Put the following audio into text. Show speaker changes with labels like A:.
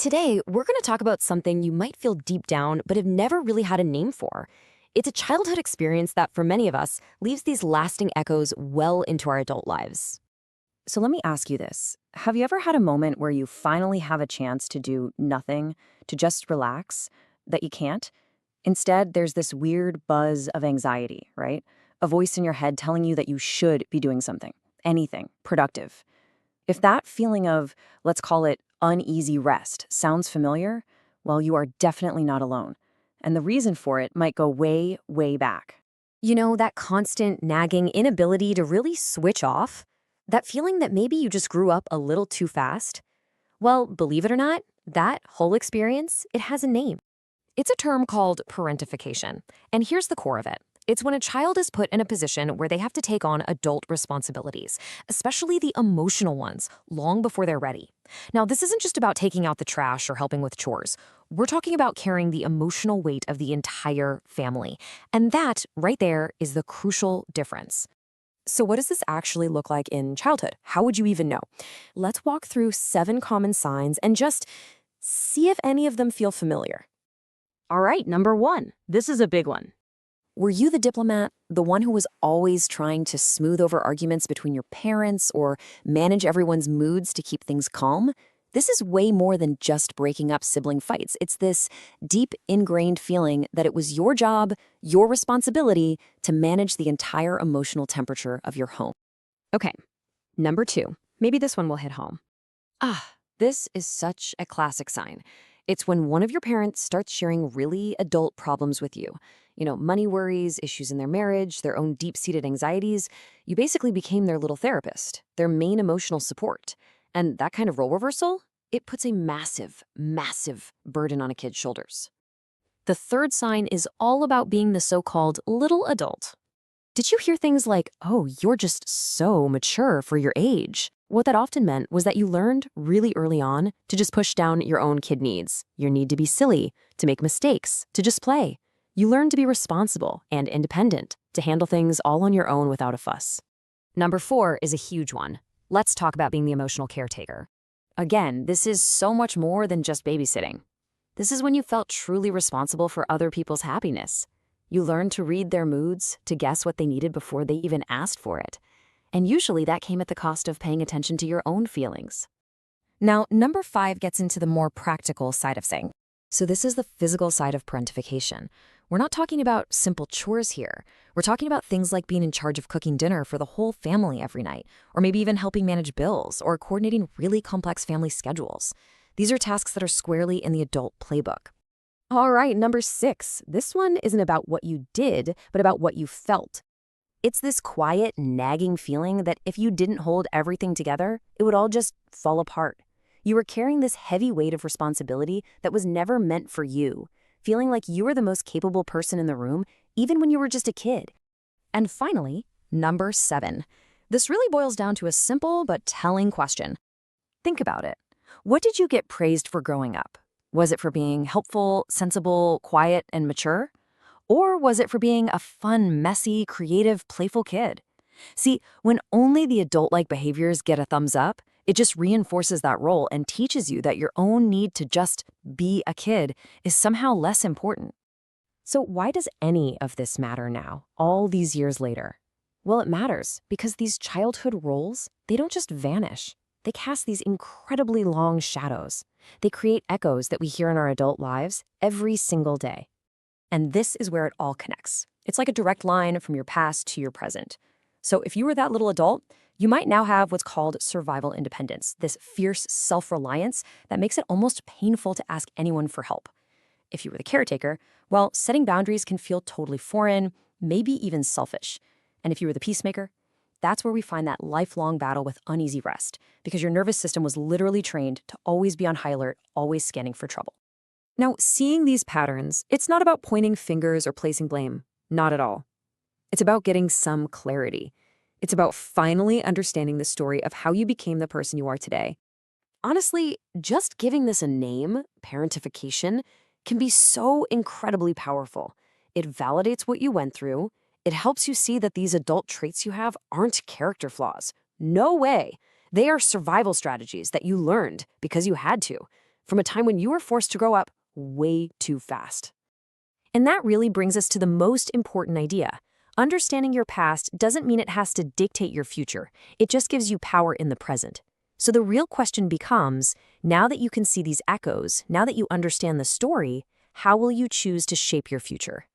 A: Today, we're going to talk about something you might feel deep down but have never really had a name for. It's a childhood experience that, for many of us, leaves these lasting echoes well into our adult lives.
B: So let me ask you this. Have you ever had a moment where you finally have a chance to do nothing, to just relax, that you can't? Instead, there's this weird buzz of anxiety, right? A voice in your head telling you that you should be doing something, anything, productive. If that feeling of, let's call it uneasy rest, sounds familiar, well, you are definitely not alone. And the reason for it might go way, way back.
A: You know, that constant nagging inability to really switch off? That feeling that maybe you just grew up a little too fast? Well, believe it or not, that whole experience, it has a name. It's a term called parentification, and here's the core of it. It's when a child is put in a position where they have to take on adult responsibilities, especially the emotional ones, long before they're ready. Now, this isn't just about taking out the trash or helping with chores. We're talking about carrying the emotional weight of the entire family. And that, right there, is the crucial difference. So what does this actually look like in childhood? How would you even know? Let's walk through 7 common signs and just see if any of them feel familiar.
B: All right, number one. This is a big one.
A: Were you the diplomat, the one who was always trying to smooth over arguments between your parents or manage everyone's moods to keep things calm? This is way more than just breaking up sibling fights. It's this deep, ingrained feeling that it was your job, your responsibility to manage the entire emotional temperature of your home. Okay, number 2. Maybe this one will hit home. This is such a classic sign. It's when one of your parents starts sharing really adult problems with you. Money worries, issues in their marriage, their own deep-seated anxieties. You basically became their little therapist, their main emotional support. And that kind of role reversal, it puts a massive, massive burden on a kid's shoulders. The third sign is all about being the so-called little adult. Did you hear things like, oh, you're just so mature for your age? What that often meant was that you learned really early on to just push down your own kid needs, your need to be silly, to make mistakes, to just play. You learned to be responsible and independent, to handle things all on your own without a fuss. Number 4 is a huge one. Let's talk about being the emotional caretaker. Again, this is so much more than just babysitting. This is when you felt truly responsible for other people's happiness. You learned to read their moods, to guess what they needed before they even asked for it. And usually that came at the cost of paying attention to your own feelings. Now, number 5 gets into the more practical side of things. So this is the physical side of parentification. We're not talking about simple chores here. We're talking about things like being in charge of cooking dinner for the whole family every night, or maybe even helping manage bills or coordinating really complex family schedules. These are tasks that are squarely in the adult playbook. All right, number 6. This one isn't about what you did, but about what you felt. It's this quiet, nagging feeling that if you didn't hold everything together, it would all just fall apart. You were carrying this heavy weight of responsibility that was never meant for you, feeling like you were the most capable person in the room, even when you were just a kid. And finally, number 7. This really boils down to a simple but telling question. Think about it. What did you get praised for growing up? Was it for being helpful, sensible, quiet, and mature? Or was it for being a fun, messy, creative, playful kid? See, when only the adult-like behaviors get a thumbs up, it just reinforces that role and teaches you that your own need to just be a kid is somehow less important. So why does any of this matter now, all these years later? Well, it matters because these childhood roles, they don't just vanish. They cast these incredibly long shadows. They create echoes that we hear in our adult lives every single day. And this is where it all connects. It's like a direct line from your past to your present. So if you were that little adult, you might now have what's called survival independence, this fierce self-reliance that makes it almost painful to ask anyone for help. If you were the caretaker, well, setting boundaries can feel totally foreign, maybe even selfish. And if you were the peacemaker, that's where we find that lifelong battle with uneasy rest, because your nervous system was literally trained to always be on high alert, always scanning for trouble. Now, seeing these patterns, it's not about pointing fingers or placing blame. Not at all. It's about getting some clarity. It's about finally understanding the story of how you became the person you are today. Honestly, just giving this a name, parentification, can be so incredibly powerful. It validates what you went through. It helps you see that these adult traits you have aren't character flaws. No way. They are survival strategies that you learned because you had to. from a time when you were forced to grow up way too fast.
B: And that really brings us to the most important idea. Understanding your past doesn't mean it has to dictate your future. It just gives you power in the present. So the real question becomes, now that you can see these echoes, now that you understand the story, how will you choose to shape your future?